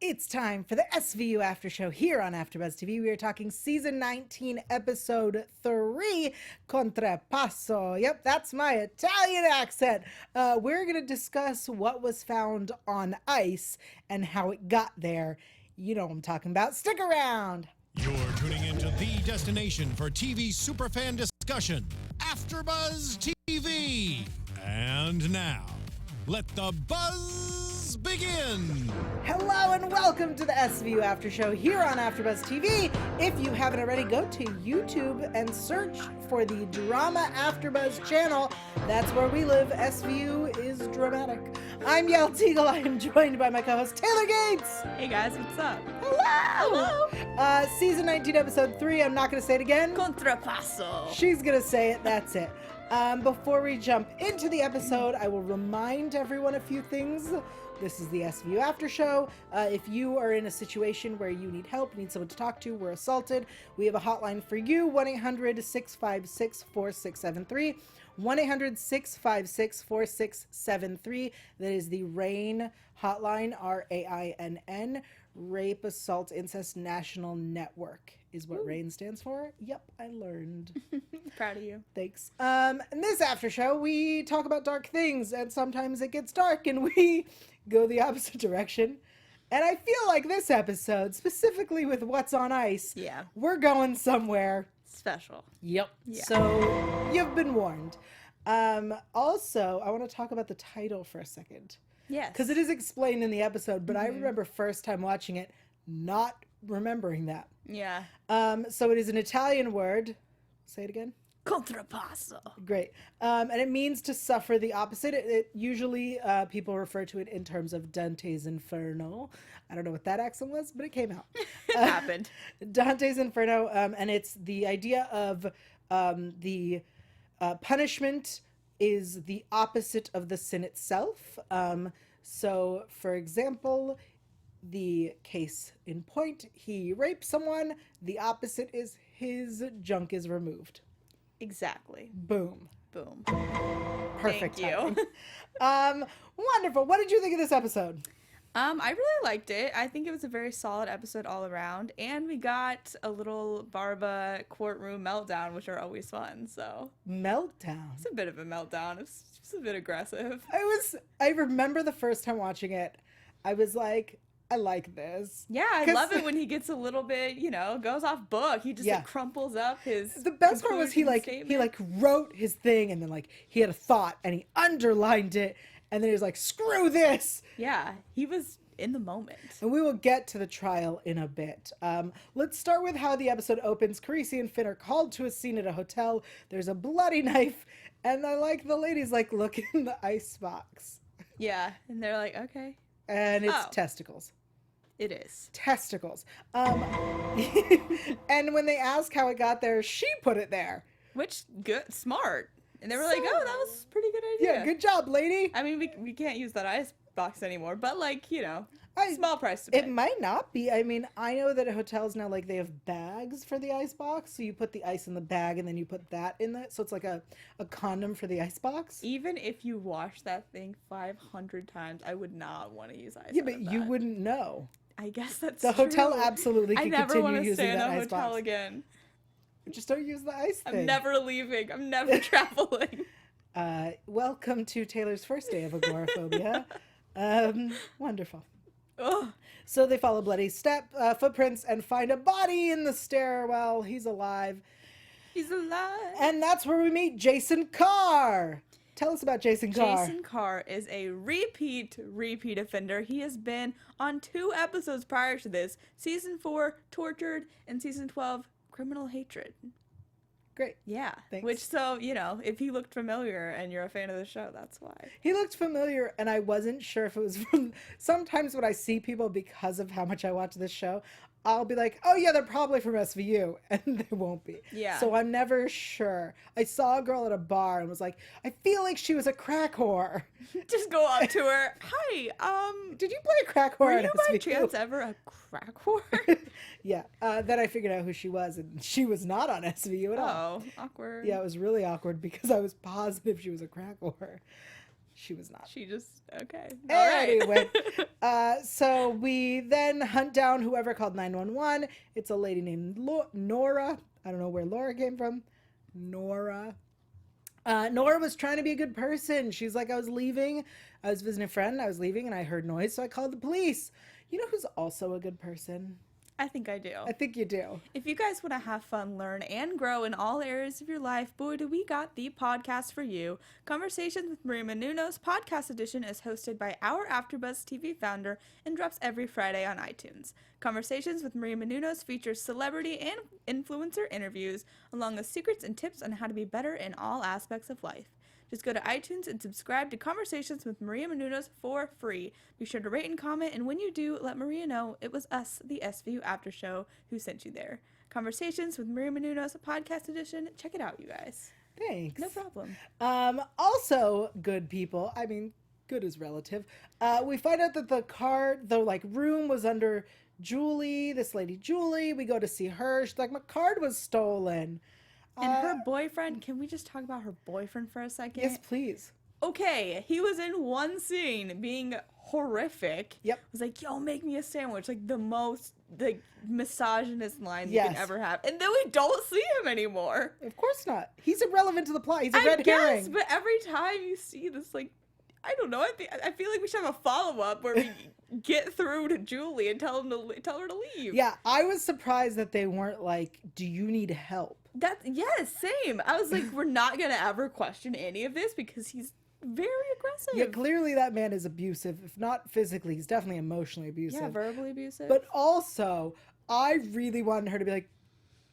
It's time for the SVU After Show here on AFTERBUZZ TV. We are talking Season 19, Episode 3, Contrapasso. Yep, that's my Italian accent. We're going to discuss what was found on ice and how it got there. You know what I'm talking about. Stick around. You're tuning into the destination for TV superfan discussion, AFTERBUZZ TV. And now, let the buzz begin. Hello and welcome to the SVU After Show here on AFTERBUZZ TV. If you haven't already, go to YouTube and search for the Drama AFTERBUZZ channel. That's where we live. SVU is dramatic. I'm Yael Tygiel. I am joined by my co-host Taylor Gates. Hey guys, what's up? Hello. Hello. Season 19, Episode 3. I'm not going to say it again. Contrapasso. She's going to say it. That's it. Before we jump into the episode, I will remind everyone a few things. This is the SVU After Show. If you are in a situation where you need help, need someone to talk to, we're assaulted, we have a hotline for you, 1-800-656-4673. 1-800-656-4673. That is the RAINN hotline, RAINN, Rape, Assault, Incest National Network is what RAINN stands for. Yep, I learned. Proud of you. Thanks. In this after show, we talk about dark things, and sometimes it gets dark and we go the opposite direction. And I feel like this episode, specifically with What's on Ice, Yeah. we're going somewhere Special. Yep. Yeah. So you've been warned. Also, I want to talk about the title for a second. Yes. Because it is explained in the episode, but I remember first time watching it not remembering that. Yeah. So it is an Italian word. Say it again. Contrapasso. Great. And it means to suffer the opposite. It usually people refer to it in terms of Dante's Inferno. I don't know what that accent was, but it came out. It happened. Dante's Inferno, and it's the idea of the punishment is the opposite of the sin itself. So, for example, the case in point, he raped someone. The opposite is his junk is removed. Exactly. Boom. Boom. Perfect. Thank you. Wonderful. What did you think of this episode? I really liked it. I think it was a very solid episode all around, and we got a little Barba courtroom meltdown, which are always fun. So Meltdown. it's a bit of a meltdown. It's just a bit aggressive. I remember the first time watching it, I was like, I like this. Yeah, I love it when he gets a little bit, goes off book. He just like crumples up his. The best part was he wrote his thing and then he had a thought and he underlined it and then he was like, screw this. Yeah, he was in the moment. And we will get to the trial in a bit. Let's start with how the episode opens. Carisi and Finn are called to a scene at a hotel. There's a bloody knife and I like the ladies look in the ice box. Yeah, and they're like, okay. And it's testicles. It is. Testicles. And when they ask how it got there, she put it there. Which, good, smart. And they were like, oh, that was a pretty good idea. Yeah, good job, lady. I mean, we can't use that ice box anymore, but small price to pay. It might not be. I mean, I know that at hotels now, they have bags for the ice box. So you put the ice in the bag and then you put that in it. So it's like a condom for the ice box. Even if you wash that thing 500 times, I would not want to use ice. Yeah, but you wouldn't know. I guess that's the true. hotel absolutely can continue using that ice box. I never want to stay in a hotel again. Just don't use the ice thing. I'm never leaving. I'm never traveling. Welcome to Taylor's first day of agoraphobia. Wonderful. Ugh. So they follow bloody footprints and find a body in the stairwell. He's alive. He's alive. And that's where we meet Jason Carr. Tell us about Jason Carr. Jason Carr is a repeat offender. He has been on 2 episodes prior to this. Season 4, Tortured, and Season 12, Criminal Hatred. Great. Yeah. Thanks. Which, so, if he looked familiar and you're a fan of the show, that's why. He looked familiar, and I wasn't sure if it was from... Sometimes when I see people, because of how much I watch this show, I'll be like, oh yeah, they're probably from SVU, and they won't be. Yeah. So I'm never sure. I saw a girl at a bar and was like, I feel like she was a crack whore. Just go up to her. Hi, did you play a crack whore were at you SVU? by chance ever a crack whore? Yeah. Then I figured out who she was, and she was not on SVU at all. Oh, awkward. Yeah, it was really awkward because I was positive she was a crack whore. She was not. She just, okay. All right. Anyway, so we then hunt down whoever called 911. It's a lady named Nora. I don't know where Laura came from. Nora. Nora was trying to be a good person. She's like, I was leaving. I was visiting a friend. I was leaving and I heard noise, so I called the police. You know who's also a good person? I think I do. I think you do. If you guys want to have fun, learn, and grow in all areas of your life, boy, do we got the podcast for you. Conversations with Maria Menounos podcast edition is hosted by our AFTERBUZZ TV founder and drops every Friday on iTunes. Conversations with Maria Menounos features celebrity and influencer interviews, along with secrets and tips on how to be better in all aspects of life. Just go to iTunes and subscribe to Conversations with Maria Menounos for free. Be sure to rate and comment, and when you do, let Maria know it was us, the SVU After Show, who sent you there. Conversations with Maria Menounos podcast edition. Check it out, you guys. Thanks. No problem. Also, good people. I mean, good is relative. We find out that the room was under Julie, this lady Julie. We go to see her. She's like, my card was stolen. And her boyfriend, can we just talk about her boyfriend for a second? Yes, please. Okay, he was in one scene being horrific. Yep. Was like, yo, make me a sandwich. Like the most misogynist line you Yes. can ever have. And then we don't see him anymore. Of course not. He's irrelevant to the plot. He's a red herring. But every time you see this, like, I don't know. I feel like we should have a follow-up where we get through to Julie and tell her to leave. Yeah, I was surprised that they weren't like, do you need help? Yes, same. I was like, we're not gonna ever question any of this because he's very aggressive. Yeah, clearly that man is abusive. If not physically, he's definitely emotionally abusive. Yeah, verbally abusive. But also, I really wanted her to be like,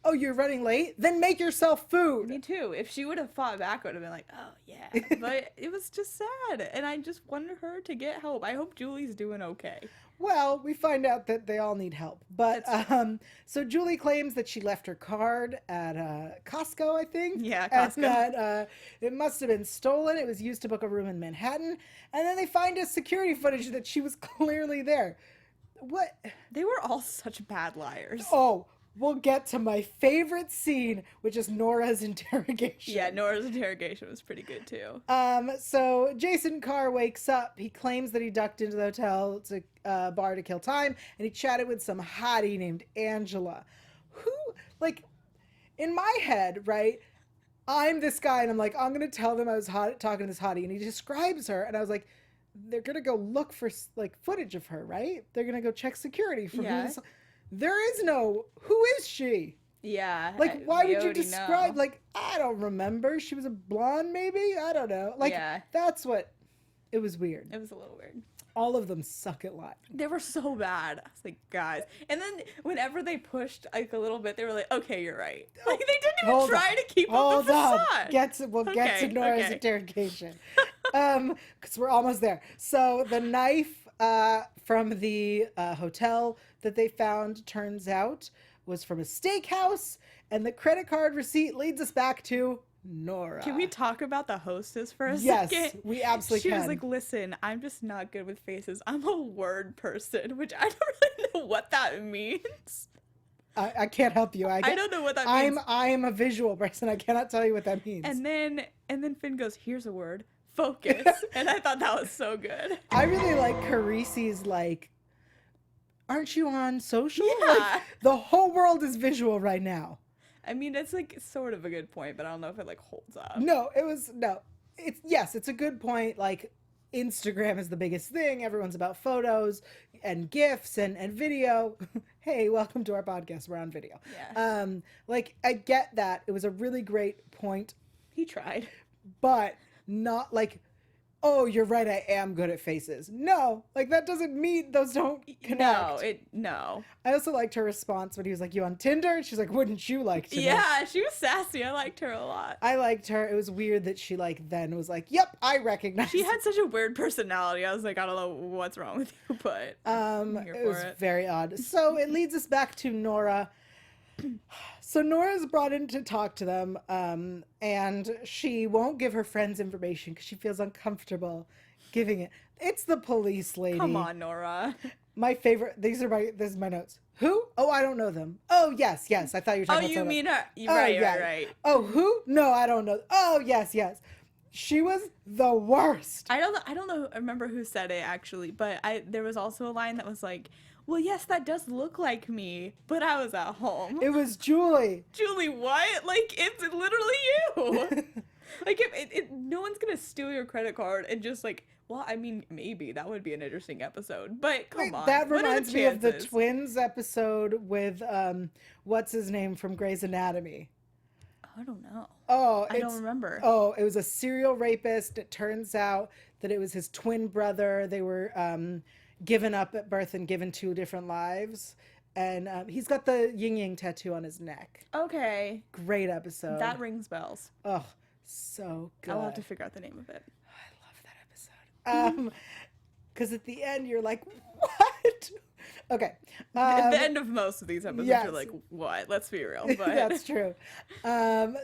oh, you're running late? Then make yourself food. Me too. If she would have fought back, I would have been like, oh, yeah. But it was just sad. And I just wanted her to get help. I hope Julie's doing okay. Well, we find out that they all need help. But, so Julie claims that she left her card at Costco, I think. Yeah, Costco. And that it must have been stolen. It was used to book a room in Manhattan. And then they find a security footage that she was clearly there. What? They were all such bad liars. Oh, we'll get to my favorite scene, which is Nora's interrogation. Yeah, Nora's interrogation was pretty good too. So Jason Carr wakes up. He claims that he ducked into the hotel bar to kill time, and he chatted with some hottie named Angela, who, like, in my head, right, I'm this guy, and I'm like, I'm going to tell them I was talking to this hottie, and he describes her, and I was like, they're going to go look for, like, footage of her, right? They're going to go check security for who this... There is no, who is she? Yeah. Like, why would you describe, know. like, I don't remember. She was a blonde, maybe? I don't know. Like, that's what, it was weird. It was a little weird. All of them suck at lying. They were so bad. I was like, guys. And then whenever they pushed, like, a little bit, they were like, okay, you're right. Like, they didn't even try to keep up the facade. We'll get to Nora's interrogation. Because we're almost there. So the knife from the hotel that they found, turns out, was from a steakhouse, and the credit card receipt leads us back to Nora. Can we talk about the hostess for a second? Yes, we absolutely can. She was like, listen, I'm just not good with faces. I'm a word person, which I don't really know what that means. I can't help you. I don't know what that means. I'm a visual person. I cannot tell you what that means. And then Finn goes, here's a word, focus. And I thought that was so good. I really like Carisi's, like, aren't you on social? Yeah. Like, the whole world is visual right now. I mean, it's like sort of a good point, but I don't know if it like holds up. It's a good point. Like, Instagram is the biggest thing. Everyone's about photos and GIFs and video. Hey, welcome to our podcast. We're on video. Yeah. Like, I get that. It was a really great point. He tried. But not like, oh, you're right, I am good at faces. No, like, that doesn't mean those don't connect. No. I also liked her response when he was like, you on Tinder? She's like, wouldn't you like to know? Yeah, she was sassy. I liked her a lot. I liked her. It was weird that she, like, then was like, yep, I recognize. She had such a weird personality. I was like, I don't know what's wrong with you, but it was very odd. So it leads us back to Nora. So Nora's brought in to talk to them, and she won't give her friends information because she feels uncomfortable giving it. It's the police lady. Come on, Nora. My favorite. This is my notes. Who? Oh, I don't know them. Oh, yes. I thought you were talking about you mean her? Right. Right. Oh, who? No, I don't know. Oh, yes. She was the worst. I don't know. Remember who said it actually, but there was also a line that was like, "Well, yes, that does look like me, but I was at home." It was Julie. Julie, what? Like, it's literally you. Like, if no one's gonna steal your credit card and just like, well, I mean, maybe that would be an interesting episode, but come on. That what are reminds me of the chances? twins episode with what's his name from Grey's Anatomy. I don't know. Oh, I don't remember. Oh, it was a serial rapist. It turns out that it was his twin brother. They were given up at birth and given 2 different lives. And he's got the yin yang tattoo on his neck. Okay. Great episode. That rings bells. Oh, so good. I'll have to figure out the name of it. I love that episode. Because at the end you're like, what? Okay. At the end of most of these episodes, yes. you're like, what? Let's be real. But That's true.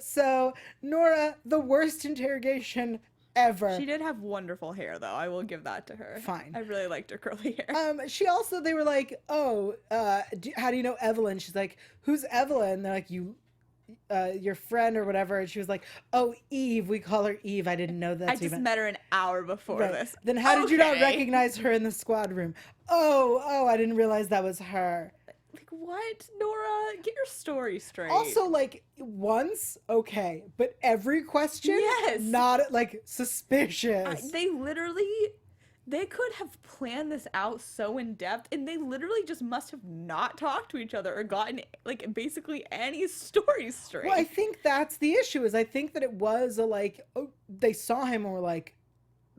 So Nora, the worst interrogation ever. she did have wonderful hair, though. I will give that to her. Fine. I really liked her curly hair. She also, they were like, oh, how do you know Evelyn? She's like, who's Evelyn? They're like, your friend or whatever. And she was like, oh, Eve. We call her Eve. I didn't know that. I just met her an hour before Right. this. Then how did you not Okay. recognize her in the squad room? Oh, I didn't realize that was her. Like, what? Nora, get your story straight. Also, like, once, okay, but every question, Yes. not, like, suspicious. They could have planned this out so in depth, and they literally just must have not talked to each other or gotten, like, basically any story straight. Well, I think that's the issue, is I think that it was they saw him and were like,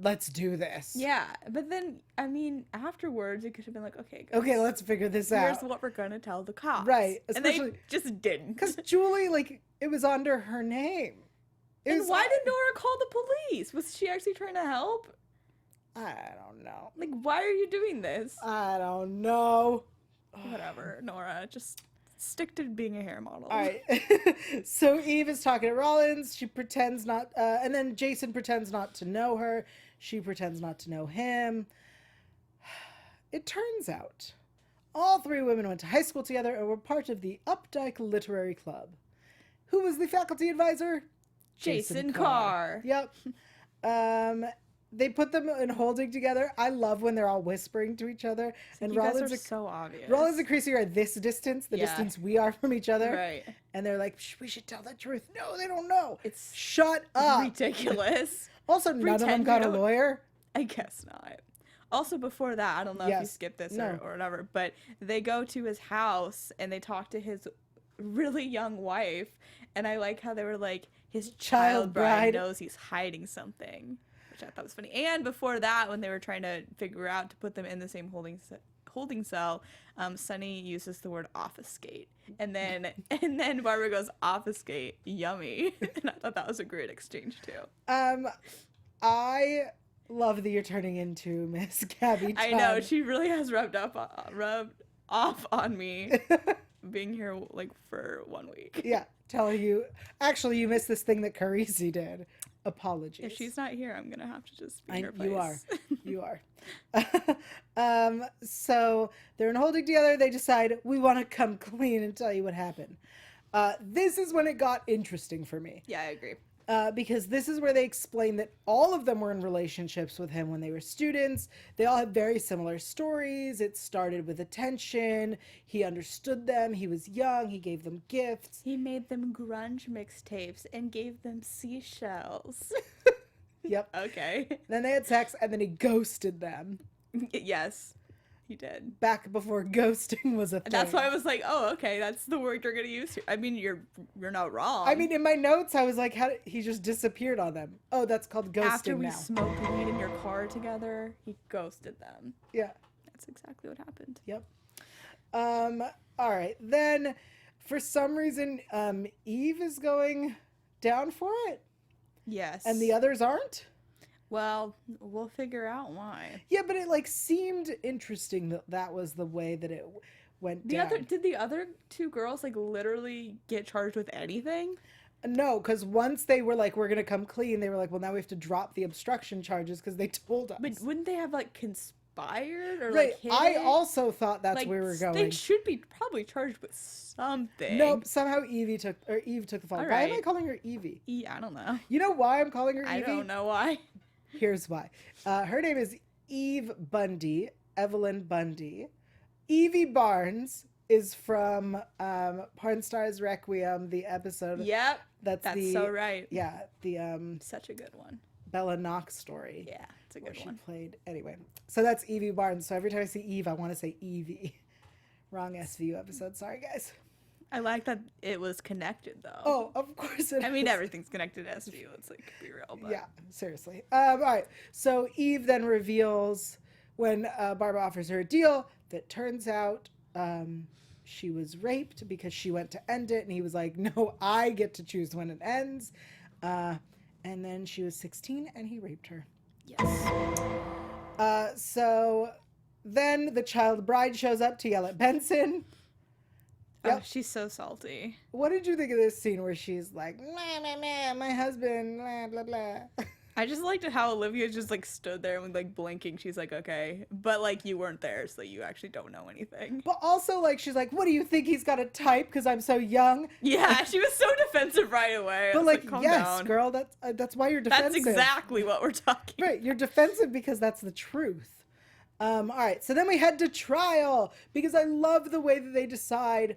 let's do this. Yeah, but then, I mean, afterwards, it could have been like, okay, guys, Okay, let's figure this here's out. what we're gonna tell the cops. Right, And they especially- just didn't. Because Julie, like, it was under her name. And why did Nora call the police? Was she actually trying to help? I don't know. Like, why are you doing this? I don't know. Whatever, Nora, just stick to being a hair model. All right. So Eve is talking to Rollins. She pretends not, and then Jason pretends not to know her. She pretends not to know him. It turns out all 3 women went to high school together and were part of the Updike Literary Club. Who was the faculty advisor? Jason Carr. Yep. They put them in holding together. I love when they're all whispering to each other. And You guys Rollins are so obvious. Rollins and Chrissy are at this distance, the Yeah. distance we are from each other. Right. And they're like, we should tell the truth. No, they don't know. It's Shut up. ridiculous. Also, none of them Pretend got you a don't- lawyer. I guess not. Also, before that, I don't know if you Yes. skipped this No. or whatever, but they go to his house and they talk to his really young wife. And I like how they were like, his child bride knows he's hiding something, which I thought was funny. And before that, when they were trying to figure out to put them in the same holding cell, Sunny uses the word obfuscate, and then Barbara goes, obfuscate, yummy. And I thought that was a great exchange too. I love that you're turning into Miss Gabby I know, she really has rubbed off on me being here like for 1 week. Yeah, telling you. Actually, you missed this thing that Carisi did. Apologies. If she's not here, I'm gonna have to just be in her place. You are. You are. So they're in holding together. They decide, we want to come clean and tell you what happened. This is when it got interesting for me. Yeah, I agree. Because this is where they explain that all of them were in relationships with him when they were students. They all had very similar stories. It started with attention. He understood them. He was young. He gave them gifts. He made them grunge mixtapes and gave them seashells. Yep. Okay. Then they had sex, and then he ghosted them. Yes, he did. Back before ghosting was a thing. That's why I was like, oh, okay, that's the word you're gonna use here. I mean, you're not wrong. I mean, in my notes, I was like, how did he just disappeared on them? Oh, that's called ghosting after we now. smoked weed in your car together, he ghosted them. Yeah. That's exactly what happened. Yep. All right. Then, for some reason, Eve is going down for it, Yes. and the others aren't. Well, we'll figure out why. Yeah, but it like seemed interesting that that was the way that it went down. Did the other 2 girls like literally get charged with anything? No, because once they were like, we're gonna come clean, they were like, well, now we have to drop the obstruction charges because they told us. But wouldn't they have like fired or Right. like hid I it. also thought that's Like, where we were going. They should be probably charged with something. Nope. Somehow Eve took the fall. All Why am I right. calling her Evie? Yeah, I don't know. You know why I'm calling her Evie? I don't know why. Here's why. Her name is Eve Bundy, Evelyn Bundy. Evie Barnes is from Porn Stars Requiem, the episode. Yep. That's so right. Yeah, the Such a good one. Bella Knox story. Yeah, it's a Where good she one. played. Anyway, so that's Evie Barnes. So every time I see Eve, I want to say Evie. Wrong SVU episode. Sorry, guys. I like that it was connected though. Oh, of course it I mean, is. everything's connected to SVU. It's like, be real. But... Yeah, seriously. All right. So Eve then reveals when Barbara offers her a deal that turns out she was raped because she went to end it. And he was like, no, I get to choose when it ends. And then she was 16 and he raped her. Yes. So then the child bride shows up to yell at Benson. Oh, Yep. she's so salty. What did you think of this scene where she's like, meh, meh, meh, my husband, blah, blah, blah. I just liked how Olivia just like stood there and like blinking. She's like, okay, but like you weren't there, so you actually don't know anything. But also, like, she's like, what do you think he's got a type because I'm so young? Yeah, she was so defensive right away. I But was like, calm yes, down. girl, that's why you're defensive. That's exactly what we're talking. Right, you're defensive because that's the truth. All right, so then we head to trial because I love the way that they decide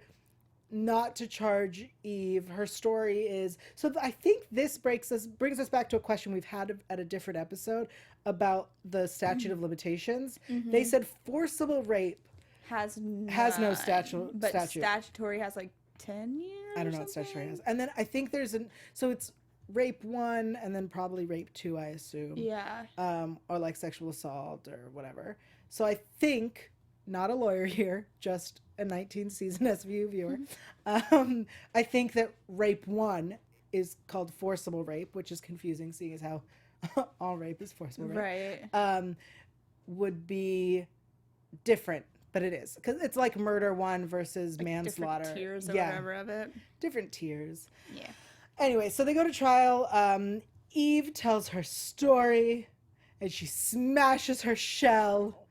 not to charge Eve. Her story is I think this brings us back to a question we've had at a different episode about the statute of limitations. They said forcible rape has no statute. but statutory has like 10 years. I don't know what statutory has. And then I think there's so it's rape 1 and then probably rape 2, I assume. Yeah. Or like sexual assault or whatever. So I think, not a lawyer here, just a 19-season SVU viewer. I think that rape 1 is called forcible rape, which is confusing seeing as how all rape is forcible rape. Right. Would be different, but it is. Because it's like murder 1 versus Like manslaughter. different tiers or yeah, whatever of it. different tiers. Yeah. Anyway, so they go to trial. Eve tells her story, and she smashes her shell,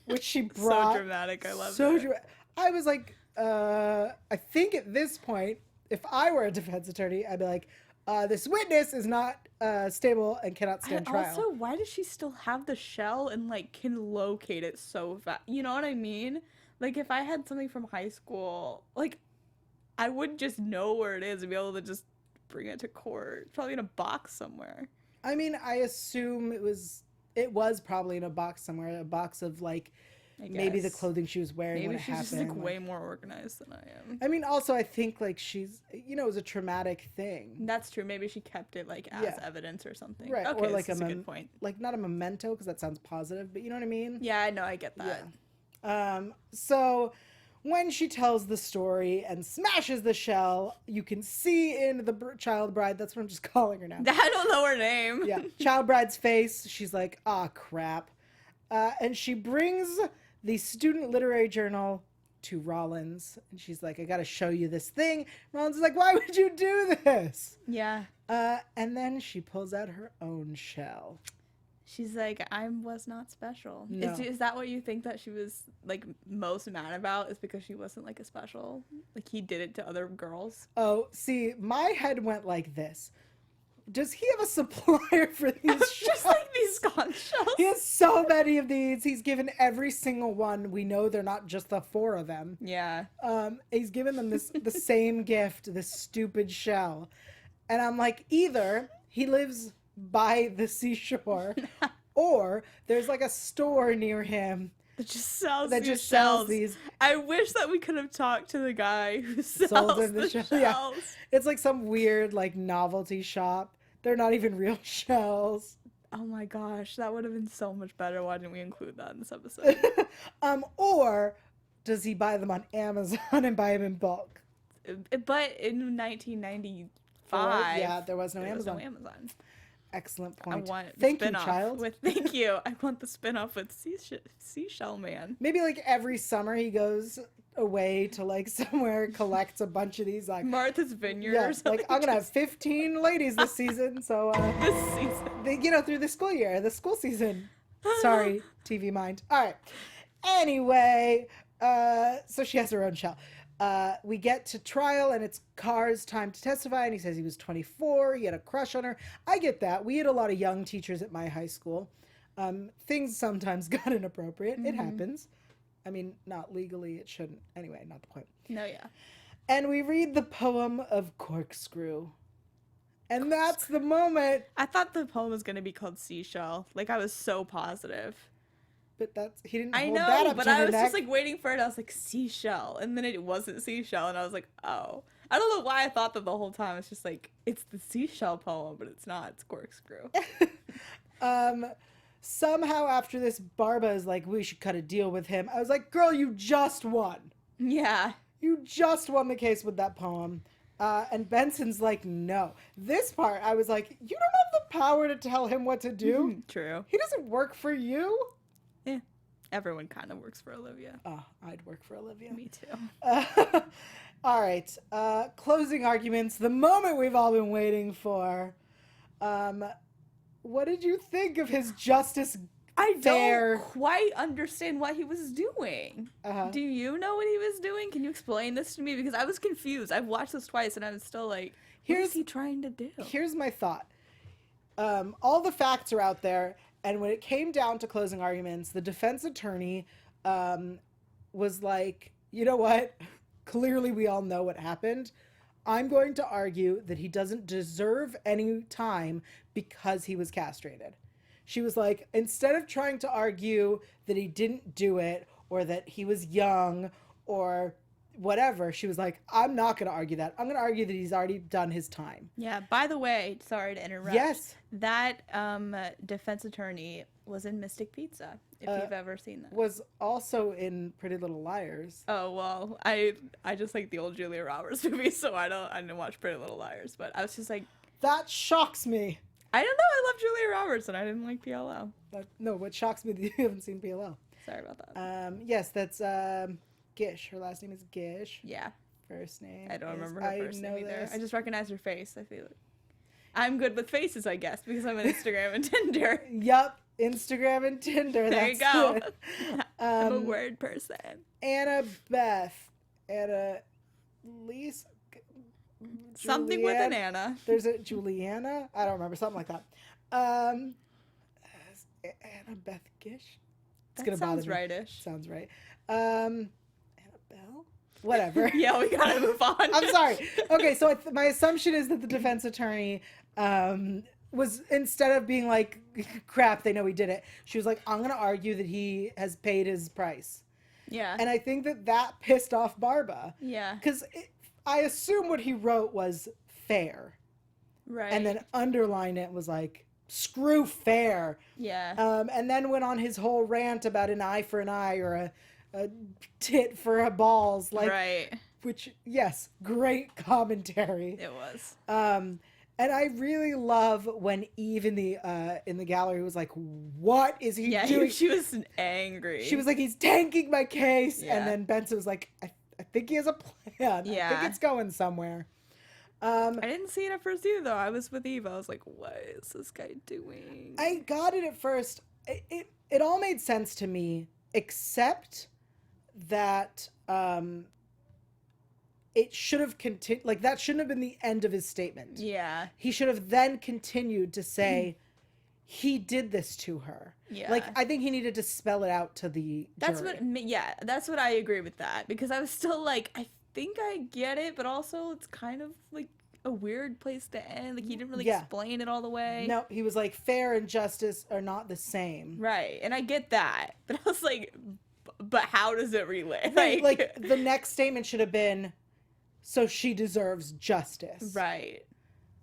which she brought. So dramatic. I love so it. I was like, I think at this point, if I were a defense attorney, I'd be like, this witness is not stable and cannot stand trial. Also, why does she still have the shell and like can locate it so fast? You know what I mean? Like if I had something from high school, like I would just know where it is and be able to just bring it to court. It's probably in a box somewhere. I mean, I assume it was probably in a box somewhere, a box of like maybe the clothing she was wearing when Maybe it she's happened. just like way more organized than I am. I mean, also I think like she's, it was a traumatic thing. That's true. Maybe she kept it like as evidence or something. Right, Okay, or like that's a good point. Like not a memento because that sounds positive, but you know what I mean? Yeah, I know. I get that. Yeah. So when she tells the story and smashes the shell, you can see in the child bride, that's what I'm just calling her now. I don't know her name. Yeah, child bride's face. She's like, ah, crap. And she brings the student literary journal to Rollins. And she's like, I got to show you this thing. Rollins is like, why would you do this? Yeah. And then she pulls out her own shell. She's like, I was not special. No. Is that what you think that she was like most mad about? Is because she wasn't like a special? Like he did it to other girls? Oh, see, my head went like this. Does he have a supplier for these shells? Just like these conch shells. He has so many of these. He's given every single one. We know they're not just the 4 of them. Yeah. He's given them the same gift, this stupid shell. And I'm like, either he lives by the seashore or there's like a store near him That just sells that these just shells. sells these. I wish that we could have talked to the guy who sells Sold him the the shell. shells. Yeah. It's like some weird like novelty shop. They're not even real shells. Oh my gosh, that would have been so much better. Why didn't we include that in this episode? Or does he buy them on Amazon and buy them in bulk? But in 1995, yeah, there was no there Amazon. was no Amazon. Excellent I point. want Thank you, spin-off child. Thank you. I want the spin-off with Seashell Man. Maybe like every summer he goes away to like somewhere, collects a bunch of these like Martha's Vineyard yeah, or something. like I'm gonna have 15 ladies this season. So this season. they, through the school season. Sorry, TV mind. All right. Anyway, so she has her own shell. We get to trial, and it's Carr's time to testify, and he says he was 24. He had a crush on her. I get that. We had a lot of young teachers at my high school. Things sometimes got inappropriate. It happens. I mean, not legally. It shouldn't. Anyway, not the point. No, yeah. And we read the poem of Corkscrew. And that's the moment. I thought the poem was going to be called Seashell. Like, I was so positive. But he didn't I hold that know, up but to her I was neck. just, like, waiting for it. I was like, Seashell. And then it wasn't Seashell. And I was like, oh. I don't know why I thought that the whole time. It's just like, it's the Seashell poem, but it's not. It's Corkscrew. Somehow after this, Barba is like, we should cut a deal with him. I was like, girl, you just won. Yeah. You just won the case with that poem. And Benson's like, no. This part, I was like, you don't have the power to tell him what to do. True. He doesn't work for you. Yeah. Everyone kind of works for Olivia. Oh, I'd work for Olivia. Me too. All right. Closing arguments. The moment we've all been waiting for. What did you think of his justice? I fair? don't quite understand what he was doing. Do you know what he was doing? Can you explain this to me? Because I was confused. I've watched this twice and I was still like, what is he trying to do? Here's my thought. All the facts are out there. And when it came down to closing arguments, the defense attorney was like, you know what? Clearly we all know what happened. I'm going to argue that he doesn't deserve any time because he was castrated. She was like, instead of trying to argue that he didn't do it or that he was young or whatever, she was like, I'm not going to argue that. I'm going to argue that he's already done his time. Yeah, by the way, sorry to interrupt. Yes. That defense attorney was in Mystic Pizza, if you've ever seen that. Was also in Pretty Little Liars. Oh, well, I just like the old Julia Roberts movies, so I didn't watch Pretty Little Liars, but I was just like, That shocks me. I don't know, I love Julia Roberts and I didn't like PLL. No, what shocks me that you haven't seen PLL. Sorry about that. Yes, that's Gish. Her last name is Gish. Yeah. First name. I don't remember her first name either. This. I just recognize her face, I feel like. I'm good with faces, I guess, because I'm on Instagram and Tinder. Yup. Instagram and Tinder. There you go. Good. I'm a word person. Annabeth. Annalise. Something with an Anna. There's a Juliana. I don't remember. Something like that. Annabeth Gish. It's gonna bother sounds me. rightish. Sounds right. Annabelle. Whatever. Yeah, we gotta move on. I'm sorry. Okay, so my assumption is that the defense attorney was, instead of being like, crap, they know he did it, she was like, I'm going to argue that he has paid his price. Yeah. And I think that pissed off Barba. Yeah. Because I assume what he wrote was fair. Right. And then underline it was like, screw fair. Yeah. And then went on his whole rant about an eye for an eye or a tit for a balls. Like, right. Which, yes, great commentary. It was. And I really love when Eve in the gallery was like, what is he doing? She was angry. She was like, he's tanking my case. Yeah. And then Benson was like, I think he has a plan. Yeah. I think it's going somewhere. I didn't see it at first either, though. I was with Eve. I was like, what is this guy doing? I got it at first. It all made sense to me, except that it should have continued. Like, that shouldn't have been the end of his statement. Yeah. He should have then continued to say, he did this to her. Yeah. Like, I think he needed to spell it out to the That's jury. that's what I agree with that. Because I was still like, I think I get it, but also it's kind of like a weird place to end. Like, he didn't really explain it all the way. No, he was like, fair and justice are not the same. Right. And I get that. But I was like, but how does it relate? Like the next statement should have been, so she deserves justice. Right.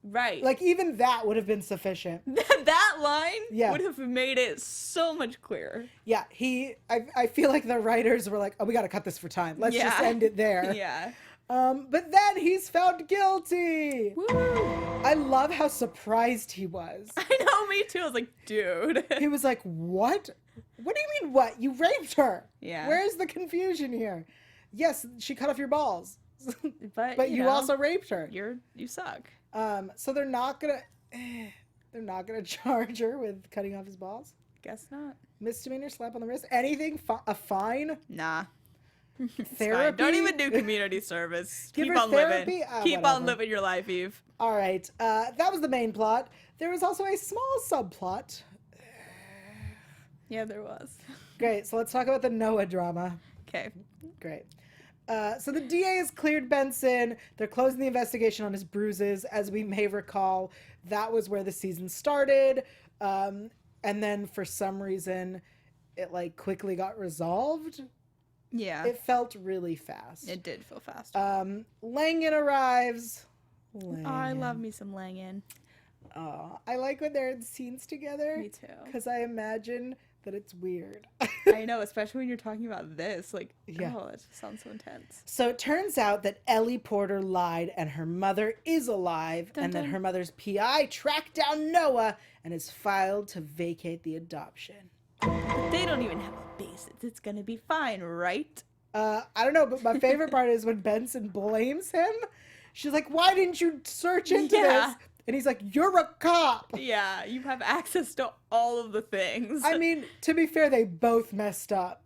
Right. Like, even that would have been sufficient. That line would have made it so much clearer. Yeah, I feel like the writers were like, oh, we got to cut this for time. Let's just end it there. Yeah. But then he's found guilty. Woo! I love how surprised he was. I know, me too. I was like, dude. He was like, what? What do you mean, what? You raped her. Yeah. Where's the confusion here? Yes, she cut off your balls. But you also raped her. You suck. So they're not gonna charge her with cutting off his balls. Guess not. Misdemeanor slap on the wrist? Anything? A fine? Nah. Therapy? Don't even do community service. Give Keep her on therapy? living. Ah, Keep on whatever. living your life, Eve. All right. That was the main plot. There was also a small subplot. Yeah, there was. Great. So let's talk about the Noah drama. Okay. Great. So the DA has cleared Benson. They're closing the investigation on his bruises. As we may recall, that was where the season started. And then for some reason, it like quickly got resolved. Yeah. It felt really fast. It did feel fast. Langan arrives. Oh, I love me some Langan. I like when they're in scenes together. Me too. Because I imagine that it's weird. I know, especially when you're talking about this. Like, Yeah. oh, it just sounds so intense. So it turns out that Ellie Porter lied and her mother is alive, Dun, and that dun. her mother's PI tracked down Noah and has filed to vacate the adoption. They don't even have a basis. It's gonna be fine, right? I don't know, but my favorite part is when Benson blames him. She's like, why didn't you search into Yeah. this? And he's like, you're a cop. Yeah, you have access to all of the things. I mean, to be fair, they both messed up.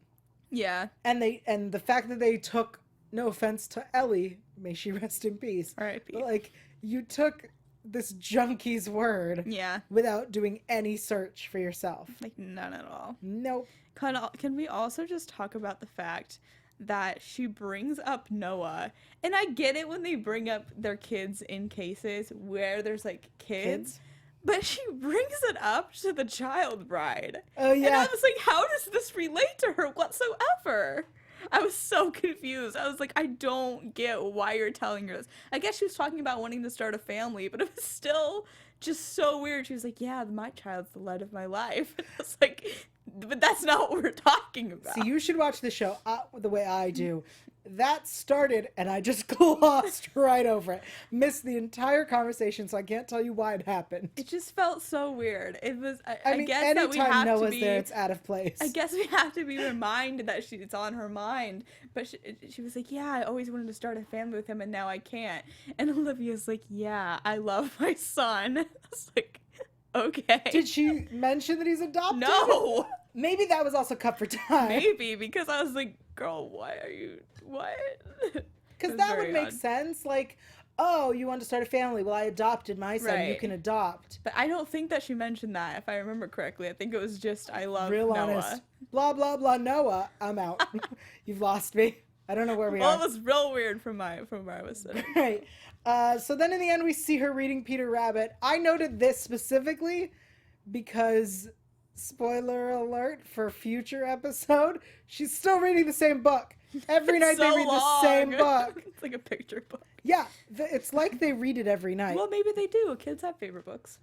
yeah. And the fact that they took, no offense to Ellie, may she rest in peace. R.I.P. But like, you took this junkie's word Yeah. without doing any search for yourself. Like, none at all. Nope. Can we also just talk about the fact that she brings up Noah? And I get it when they bring up their kids in cases where there's like kids. But she brings it up to the child bride. Oh, yeah. And I was like, how does this relate to her whatsoever? I was so confused. I was like, I don't get why you're telling her this. I guess she was talking about wanting to start a family, but it was still just so weird. She was like, yeah, my child's the light of my life. And I was like, but that's not what we're talking about. See, you should watch the show the way I do. That started, and I just glossed right over it. Missed the entire conversation, so I can't tell you why it happened. It just felt so weird. It was. I mean, guess that we anytime have to Noah's be. there, it's out of place. I guess we have to be reminded that it's on her mind. But she was like, yeah, I always wanted to start a family with him, and now I can't. And Olivia's like, yeah, I love my son. I was like, okay. Did she mention that he's adopted? No. Maybe that was also cut for time. Maybe, because I was like, girl, why are you. What? Because It was that would very make odd. sense. Like, oh, you want to start a family? Well, I adopted my son. You Right. can adopt. But I don't think that she mentioned that, if I remember correctly. I think it was just, I love Real Noah. honest. Blah, blah, blah. Noah, I'm out. You've lost me. I don't know where we Well, are. it was real weird from where I was sitting. Right. So then in the end, we see her reading Peter Rabbit. I noted this specifically because, spoiler alert for future episode, she's still reading the same book. Every night they So read the long. same book. It's like a picture book. Yeah, it's like they read it every night. Well, maybe they do. Kids have favorite books.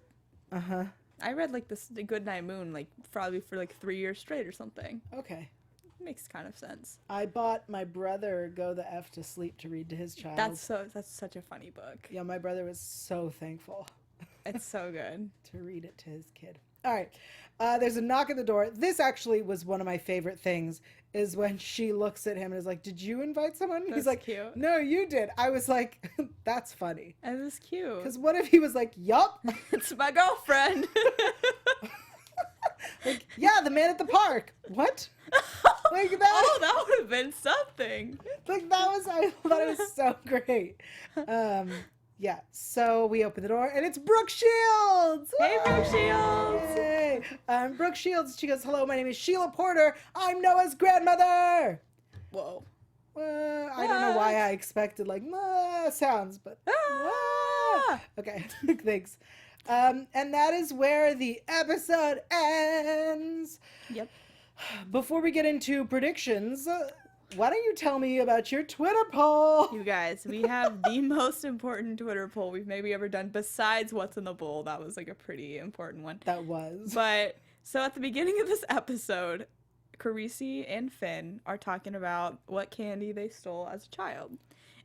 Uh-huh. I read like The Goodnight Moon, like probably for like 3 years straight or something. Okay. Makes kind of sense. I bought my brother Go the F to Sleep to read to his child. That's such a funny book. Yeah, my brother was so thankful It's so good. to read it to his kid. All right. There's a knock at the door. This actually was one of my favorite things, is when she looks at him and is like, did you invite someone? He's That's like, cute. no, you did. I was like, that's funny. And it's cute. Because what if he was like, yup? It's my girlfriend. Like, yeah, the man at the park. What? Like that. Oh, that would have been something. Like that was, I thought it was so great. Yeah, so we open the door and it's Brooke Shields. Hey, Brooke Shields. Yay. Brooke Shields, she goes, hello, my name is Sheila Porter. I'm Noah's grandmother. Whoa. I don't know why I expected like sounds, but okay, thanks. And that is where the episode ends. Yep. Before we get into predictions, why don't you tell me about your Twitter poll? You guys, we have the most important Twitter poll we've maybe ever done besides what's in the bowl. That was like a pretty important one. That was. But so at the beginning of this episode, Carisi and Finn are talking about what candy they stole as a child.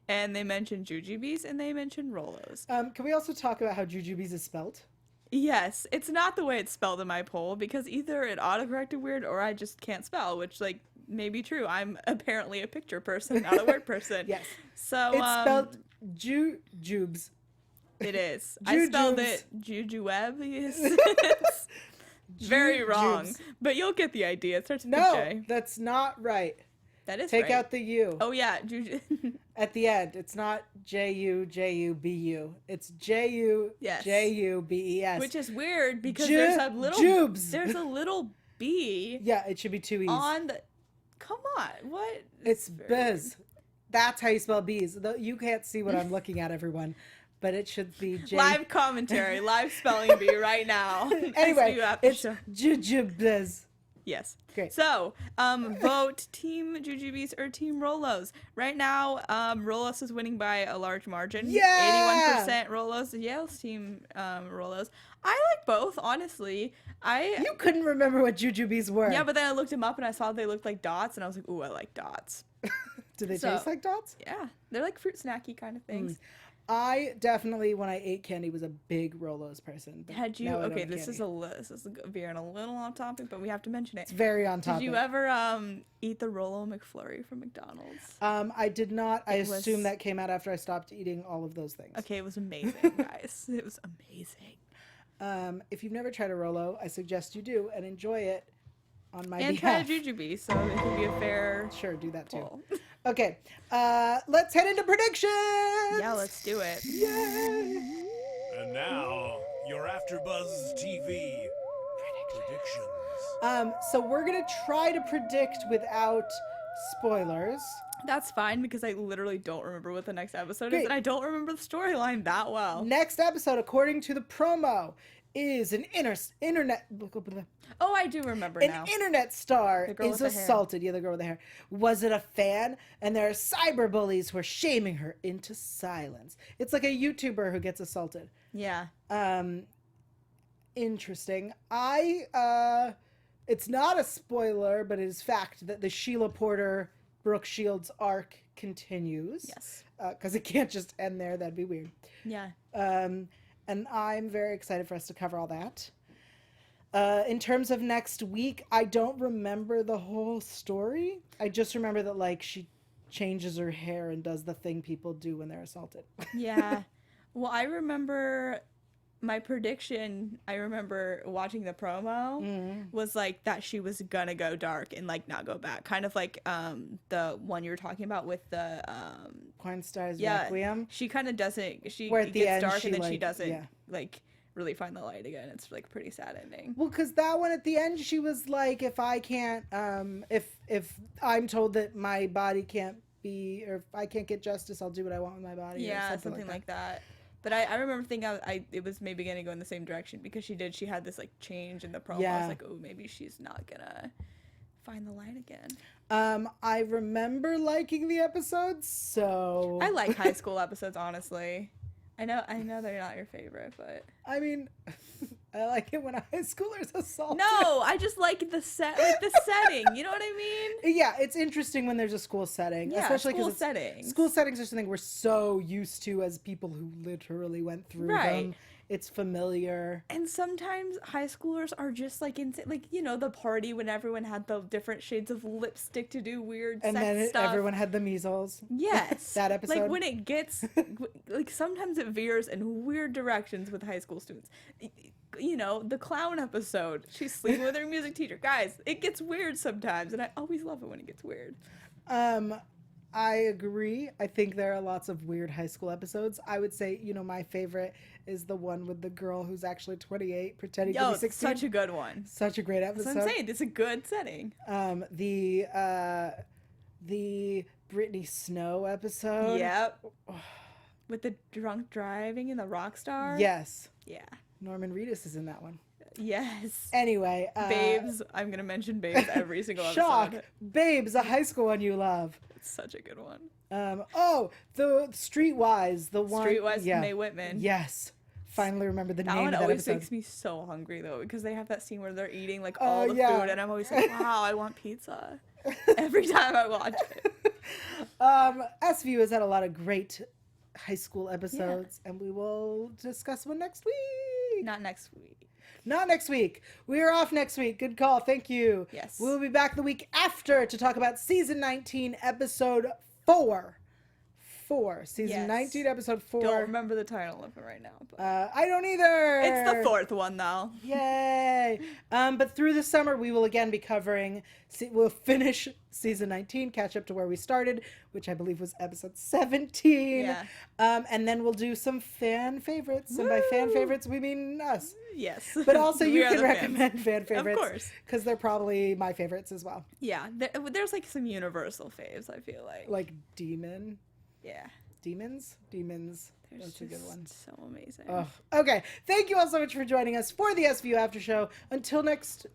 And they mention jujubes and they mention Rolos. Can we also talk about how jujubes is spelt? Yes, it's not the way it's spelled in my poll because either it autocorrected weird or I just can't spell, which like may be true. I'm apparently a picture person, not a word person. Yes. So It's spelled jujubes. It is. I spelled it Jujueb. Very wrong. Jubes. But you'll get the idea. It starts with No, J. that's not right. That is Take right. out the U. Oh, yeah. At the end, it's not J-U-J-U-B-U. It's Yes. J-U-J-U-B-E-S. Which is weird because Ju- there's a little... Jubes. There's a little B Yeah, it should be two E's. on the... Come on. What? It's very biz. That's how you spell bees. You can't see what I'm looking at, everyone. But it should be J. Live commentary, live spelling bee right now. Anyway, SVU after it's show. Jujubez. Yes. Great. So, vote Team Jujubes or Team Rolos. Right now, Rolos is winning by a large margin. Yeah! 81% Rolos. Yael's team Rolos. I like both, honestly. You couldn't remember what jujubes were. Yeah, but then I looked them up and I saw they looked like dots, and I was like, ooh, I like dots. Do they So- taste like dots? Yeah, they're like fruit snacky kind of things. I definitely, when I ate candy, was a big Rolos person. but Had you? now I don't Okay, eat this is candy. this is veering a little off topic, but we have to mention it. It's very on Did topic. you ever eat the Rolo McFlurry from McDonald's? I did not. I It was- assume that came out after I stopped eating all of those things. Okay, it was amazing, guys. It was amazing. If you've never tried a Rolo, I suggest you do and enjoy it on my And try a behalf. jujube, so it can be a fair Sure, do that too. poll. Okay, let's head into predictions. Yeah, let's do it. Yay! And now, your AfterBuzz TV predictions. So we're gonna try to predict without spoilers. That's fine because I literally don't remember what the next episode Great. is, and I don't remember the storyline that well. Next episode, according to the promo, is an internet. Oh, I do remember An now. internet star The girl is with the hair. assaulted. Yeah, the girl with the hair. Was it a fan? And there are cyber bullies who are shaming her into silence. It's like a YouTuber who gets assaulted. Yeah. Interesting. It's not a spoiler, but it is fact that the Sheila Porter Brooke Shields arc continues. Yes. Because it can't just end there. That'd be weird. Yeah. And I'm very excited for us to cover all that. In terms of next week, I don't remember the whole story. I just remember that, like, she changes her hair and does the thing people do when they're assaulted. Yeah. Well, I remember my prediction. I remember watching the promo was like that she was gonna go dark and like not go back. Kind of like the one you were talking about with the Coinstar's yeah. Requiem. She kind of doesn't. She Where at it the gets end dark she, and then she like, doesn't yeah. like really find the light again. It's like a pretty sad ending. Well, because that one at the end, she was like, if I can't, if I'm told that my body can't be, or if I can't get justice, I'll do what I want with my body. Yeah, or something like that. But I remember thinking it was maybe gonna go in the same direction because she had this like change in the promo. I Yeah. was like, oh, maybe she's not gonna find the light again. I remember liking the episodes, so I like high school episodes, honestly. I know they're not your favorite, but I mean, I like it when a high schooler's assaulted. no, I just like the setting. You know what I mean? Yeah, it's interesting when there's a school setting, Yeah, especially school because settings. school settings are something we're so used to as people who literally went through Right. them. It's familiar. And sometimes high schoolers are just like like the party when everyone had the different shades of lipstick to do weird And sex then stuff. everyone had the measles. Yes. That episode. Like when it gets like sometimes it veers in weird directions with high school students. The clown episode. She's sleeping with her music teacher. Guys, it gets weird sometimes, and I always love it when it gets weird. I agree. I think there are lots of weird high school episodes. I would say, my favorite is the one with the girl who's actually 28 pretending to Yo, be it's 16. such a good one. Such a great That's episode. what I'm saying. It's a good setting. The Brittany Snow episode. Yep. With the drunk driving and the rock star. Yes. Yeah. Norman Reedus is in that one. Yes. Anyway. Babes. I'm going to mention Babes every single episode. Shock. Babes, a high school one you love. It's such a good one. The Streetwise, the one. Streetwise yeah. Mae Whitman. Yes. Finally remember the That name one of that always episode. makes me so hungry though because they have that scene where they're eating like all the yeah. food and I'm always like, wow, I want pizza every time I watch it. SVU has had a lot of great high school episodes, and we will discuss one next week. Not next week. Not next week. We are off next week. Good call. Thank you. Yes. We'll be back the week after to talk about season 19, episode 4. 4. Season Yes. 19, episode 4. Don't remember the title of it right now, but I don't either. it's the 4th one though. Yay! But through the summer, we will again be covering. We'll finish season 19, catch up to where we started, which I believe was episode 17. Yeah. And then we'll do some fan favorites, and by fan favorites we mean us. Yes. But also We you are can the fans. recommend fan favorites, course. because they're probably my favorites as well. Yeah, there's like some universal faves, I feel like. Like Demons. Yeah. That's a good one. So amazing. Oh, okay. Thank you all so much for joining us for the SVU After Show. Until next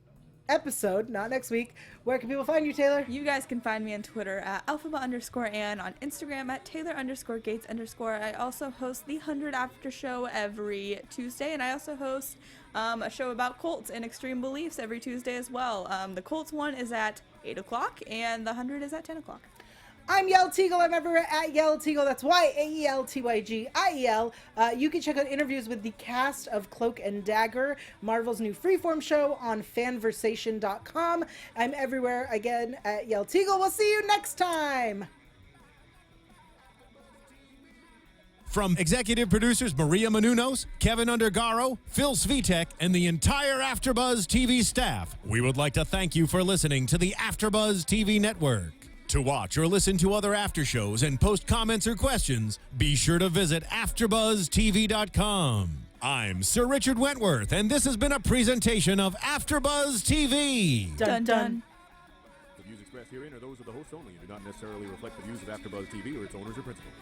episode, not next week, where can people find you, Taylor? You guys can find me on Twitter at alphaba_Ann, on Instagram at Taylor_Gates_. I also host the 100 After Show every Tuesday, and I also host a show about cults and extreme beliefs every Tuesday as well. The cults one is at 8 o'clock, and the 100 is at 10 o'clock. I'm Yael Tygiel. I'm everywhere at Yael Tygiel. That's YAELTYGIEL. You can check out interviews with the cast of Cloak and Dagger, Marvel's new freeform show, on fanversation.com. I'm everywhere again at Yael Tygiel. We'll see you next time. From executive producers Maria Menounos, Kevin Undergaro, Phil Svitek, and the entire AfterBuzz TV staff, we would like to thank you for listening to the AfterBuzz TV network. To watch or listen to other after shows and post comments or questions, be sure to visit AfterBuzzTV.com. I'm Sir Richard Wentworth, and this has been a presentation of AfterBuzz TV. Dun dun. The views expressed herein are those of the hosts only and do not necessarily reflect the views of AfterBuzz TV or its owners or principals.